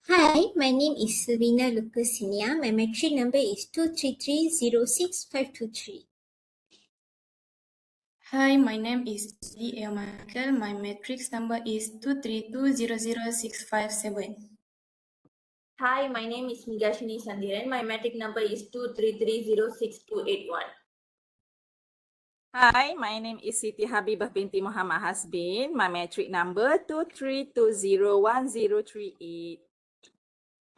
Hi, my name is Silvina Lucasia. My metric number is 233065223. Hi, my name is Lee L. Michael. My matrix number is 232000657. Hi, my name is Migashini Sandiran. My matric number is 233068281. Hi, my name is Siti Habibah binti Muhammad Hasbin. My metric number 232010038.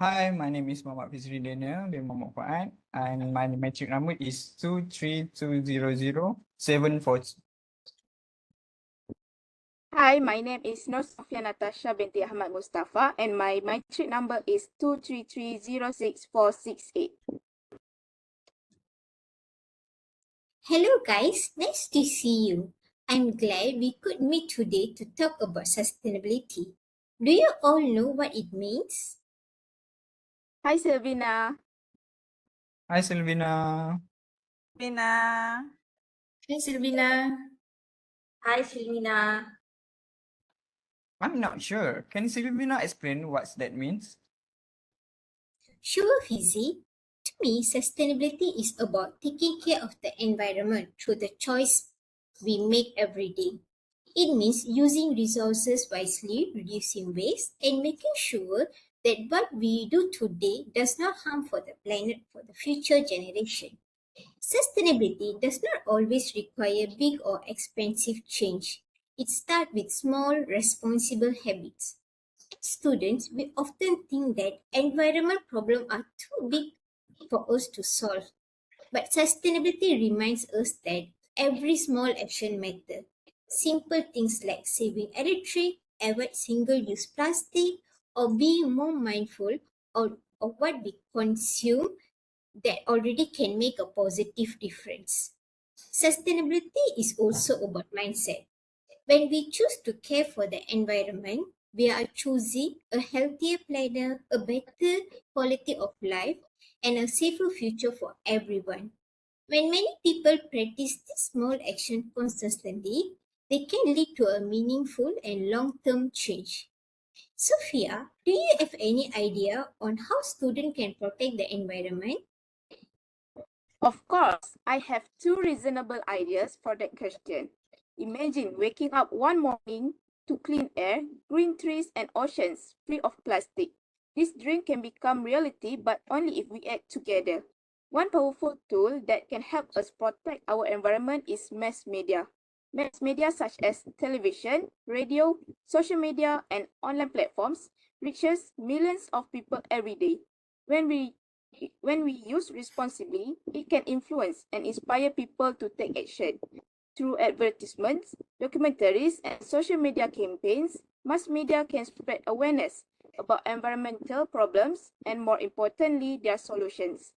Hi, my name is Muhammad Fizri Daniel bin Muhammad Fuad and my metric number is 2320074. Hi, my name is Nur Sofia Natasha binti Ahmad Mustafa and my matric number is 233064668. Hello, guys. Nice to see you. I'm glad we could meet today to talk about sustainability. Do you all know what it means? Hi, Selvina. Hi, Selvina. Bina. Hi, Silvina. Hi, Silvina. I'm not sure. Can Selvina explain what that means? Sure, Fizi. To me, sustainability is about taking care of the environment through the choice we make every day. It means using resources wisely, reducing waste, and making sure that what we do today does not harm for the planet for the future generation. Sustainability does not always require big or expensive change. It starts with small, responsible habits. Students, we often think that environmental problems are too big for us to solve. But sustainability reminds us that every small action matters. Simple things like saving electric, avoid single-use plastic, or being more mindful of what we consume that already can make a positive difference. Sustainability is also about mindset. When we choose to care for the environment, we are choosing a healthier planet, a better quality of life, and a safer future for everyone. When many people practice this small action consistently, they can lead to a meaningful and long-term change. Sophia, do you have any idea on how students can protect the environment? Of course, I have two reasonable ideas for that question. Imagine waking up one morning to clean air, green trees, and oceans free of plastic. This dream can become reality, but only if we act together. One powerful tool that can help us protect our environment is mass media. Mass media such as television, radio, social media, and online platforms reaches millions of people every day. When we when we use responsibly, it can influence and inspire people to take action. Through advertisements, documentaries, and social media campaigns, mass media can spread awareness about environmental problems and, more importantly, their solutions.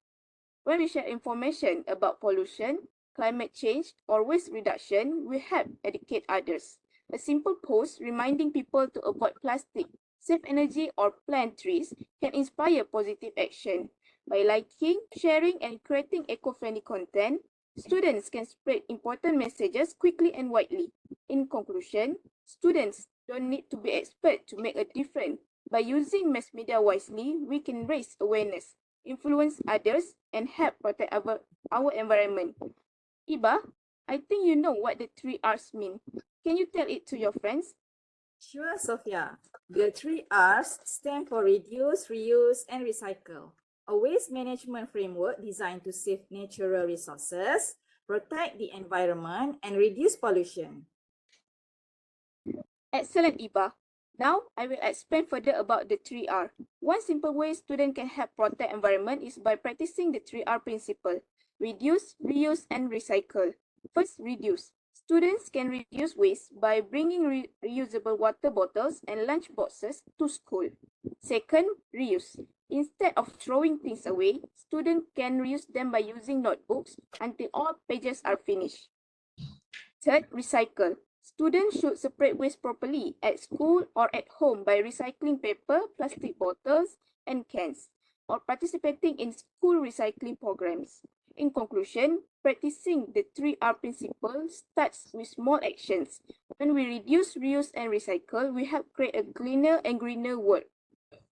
When we share information about pollution, climate change, or waste reduction, we help educate others. A simple post reminding people to avoid plastic, save energy, or plant trees can inspire positive action. By liking, sharing, and creating eco-friendly content, students can spread important messages quickly and widely. In conclusion, students don't need to be expert to make a difference. By using mass media wisely, we can raise awareness, influence others, and help protect our environment. Iba, I think you know what the three R's mean. Can you tell it to your friends? Sure, Sophia. The three R's stand for reduce, reuse, and recycle. A waste management framework designed to save natural resources, protect the environment, and reduce pollution. Excellent, Iba. Now, I will explain further about the 3R. One simple way students can help protect environment is by practicing the 3R principle: reduce, reuse, and recycle. First, reduce. Students can reduce waste by bringing reusable water bottles and lunch boxes to school. Second, reuse. Instead of throwing things away, students can reuse them by using notebooks until all pages are finished. Third, recycle. Students should separate waste properly at school or at home by recycling paper, plastic bottles, and cans, or participating in school recycling programs. In conclusion, practicing the 3R principle starts with small actions. When we reduce, reuse, and recycle, we help create a cleaner and greener world.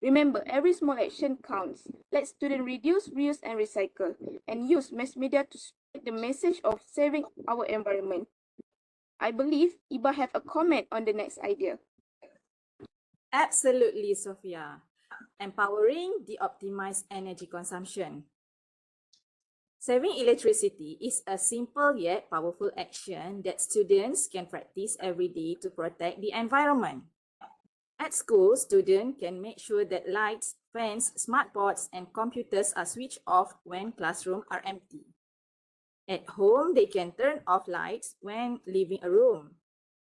Remember, every small action counts. Let students reduce, reuse, and recycle, and use mass media to spread the message of saving our environment. I believe Iba have a comment on the next idea. Absolutely, Sophia. Empowering the optimized energy consumption. Saving electricity is a simple yet powerful action that students can practice every day to protect the environment. At school, students can make sure that lights, fans, smart boards, and computers are switched off when classrooms are empty. At home, they can turn off lights when leaving a room,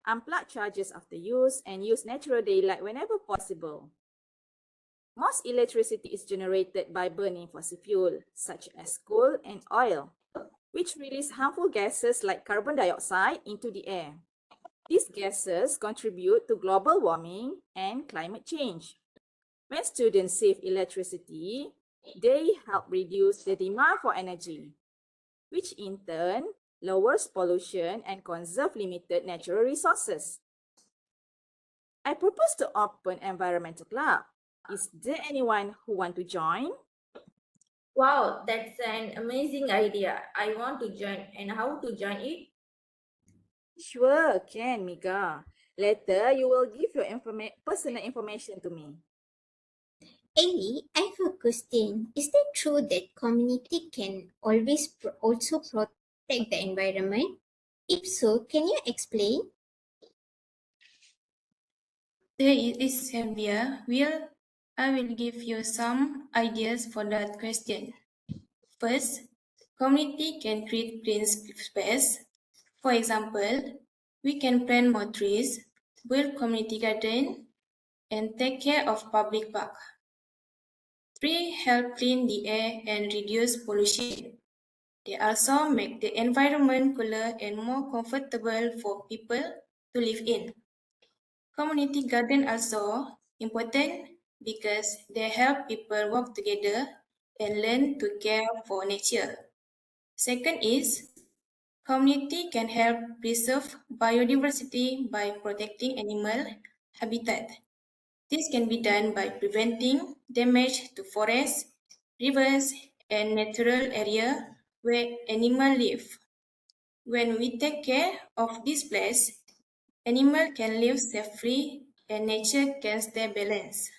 unplug chargers after use, and use natural daylight whenever possible. Most electricity is generated by burning fossil fuel, such as coal and oil, which release harmful gases like carbon dioxide into the air. These gases contribute to global warming and climate change. When students save electricity, they help reduce the demand for energy, which in turn lowers pollution and conserve limited natural resources. I propose to open environmental club. Is there anyone who want to join? Wow, that's an amazing idea. I want to join. And how to join it? Sure, can, Mika. Later, you will give your personal information to me. Ellie, I have a question. Is it true that community can always also protect the environment? If so, can you explain? There is Sylvia. I will give you some ideas for that question. First, community can create green space. For example, we can plant more trees, build community garden, and take care of public park. Trees help clean the air and reduce pollution. They also make the environment cooler and more comfortable for people to live in. Community gardens also important because they help people work together and learn to care for nature. Second is community can help preserve biodiversity by protecting animal habitat. This can be done by preventing damage to forests, rivers, and natural areas where animals live. When we take care of this place, animals can live safely and nature can stay balanced.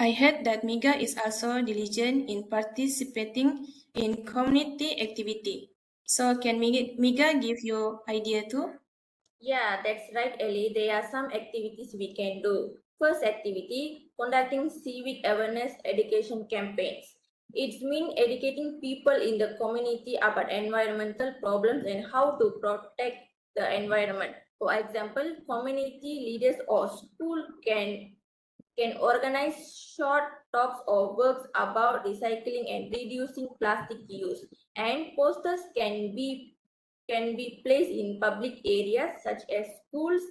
I heard that Miga is also diligent in participating in community activity. So can Miga give you idea too? Yeah, that's right, Ellie. There are some activities we can do. First activity, conducting civic awareness education campaigns. It means educating people in the community about environmental problems and how to protect the environment. For example, community leaders or school can organize short talks or works about recycling and reducing plastic use. And posters can be placed in public areas such as schools,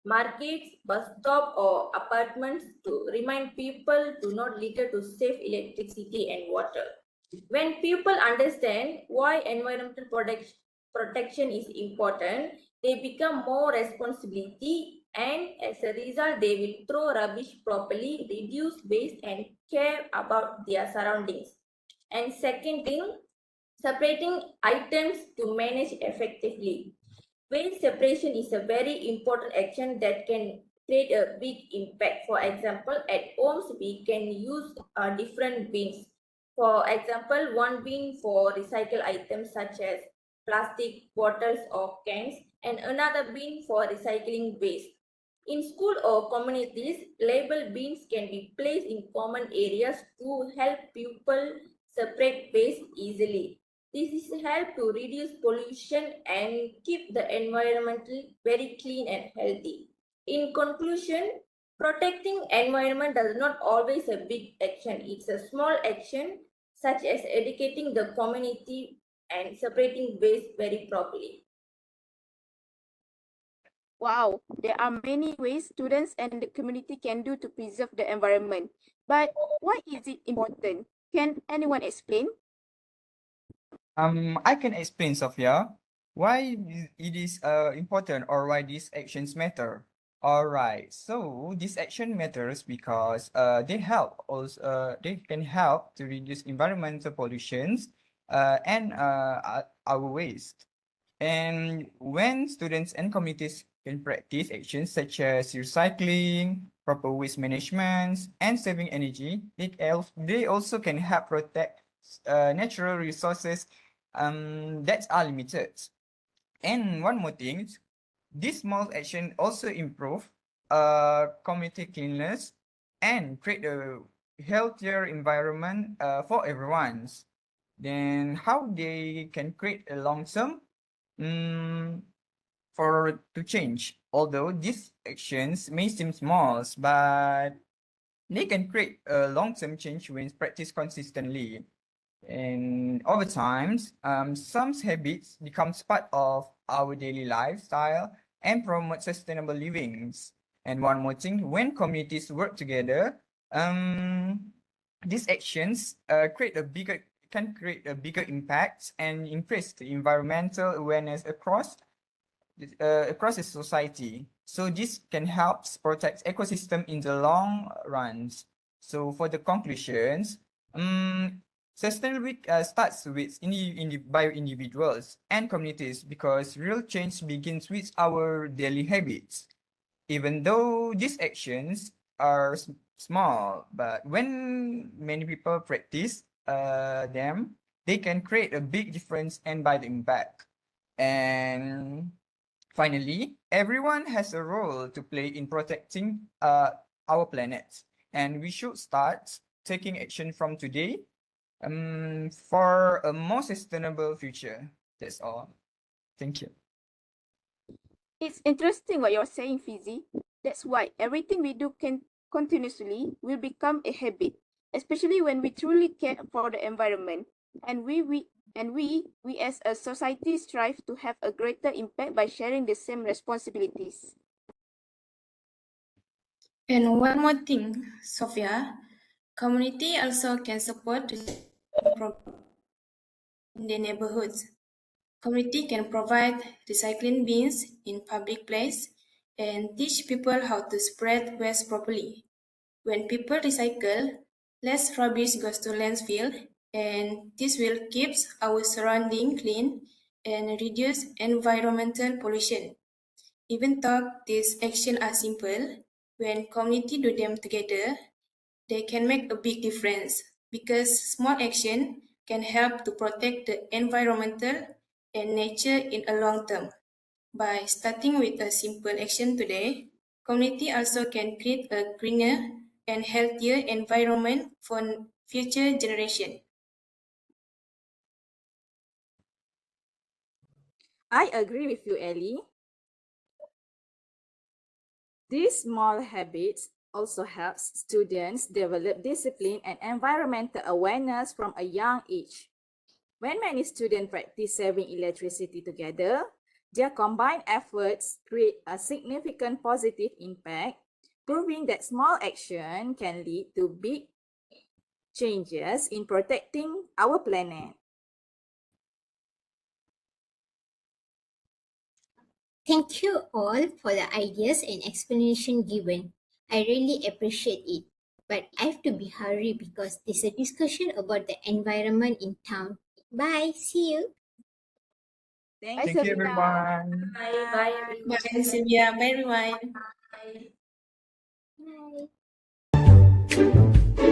markets, bus stop or apartments to remind people to not litter to save electricity and water. When people understand why environmental protection is important, they become more responsibility and as a result they will throw rubbish properly, reduce waste and care about their surroundings. And second thing, separating items to manage effectively. Waste separation is a very important action that can create a big impact. For example, at homes, we can use different bins. For example, one bin for recycle items such as plastic bottles or cans, and another bin for recycling waste. In school or communities, label bins can be placed in common areas to help people separate waste easily. This is help to reduce pollution and keep the environment very clean and healthy. In conclusion, protecting environment does not always a big action. It's a small action such as educating the community and separating waste very properly. Wow, there are many ways students and the community can do to preserve the environment. But why is it important? Can anyone explain? I can explain, Sophia, why it is important or why these actions matter. All right, so this action matters because they can help to reduce environmental pollutions and our waste. And when students and communities can practice actions such as recycling, proper waste management, and saving energy, they also can help protect natural resources that are limited. And one more thing, this small action also improve community cleanliness and create a healthier environment for everyone. Then how they can create a long term for to change. Although these actions may seem small, but they can create a long-term change when practiced consistently. And over time, some habits becomes part of our daily lifestyle and promote sustainable livings. And one more thing, when communities work together, these actions can create a bigger impact and increase the environmental awareness across the society. So this can help protect ecosystem in the long runs. So for the conclusions, sustainability starts with by individuals and communities because real change begins with our daily habits. Even though these actions are small, but when many people practice them, they can create a big difference and by the impact. And finally, everyone has a role to play in protecting our planet, and we should start taking action from today for a more sustainable future. That's all. Thank you. It's interesting what you're saying, Fizzy. That's why everything we do can continuously will become a habit, especially when we truly care for the environment and we as a society strive to have a greater impact by sharing the same responsibilities. And one more thing, Sophia, community also can support in the neighborhoods. Community can provide recycling bins in public place and teach people how to spread waste properly. When people recycle, less rubbish goes to landfill, and this will keep our surrounding clean and reduce environmental pollution. Even though these actions are simple, when community do them together, they can make a big difference because small action can help to protect the environmental and nature in a long term. By starting with a simple action today, community also can create a greener and healthier environment for future generation. I agree with you, Ellie. These small habits also helps students develop discipline and environmental awareness from a young age. When many students practice saving electricity together, their combined efforts create a significant positive impact, proving that small action can lead to big changes in protecting our planet. Thank you all for the ideas and explanation given. I really appreciate it. But I have to be hurry because there's a discussion about the environment in town. Bye. See you. Bye, Thank you, Safina. everyone. Bye, bye Bye, everyone. Sylvia. Bye, everyone. Bye. Bye.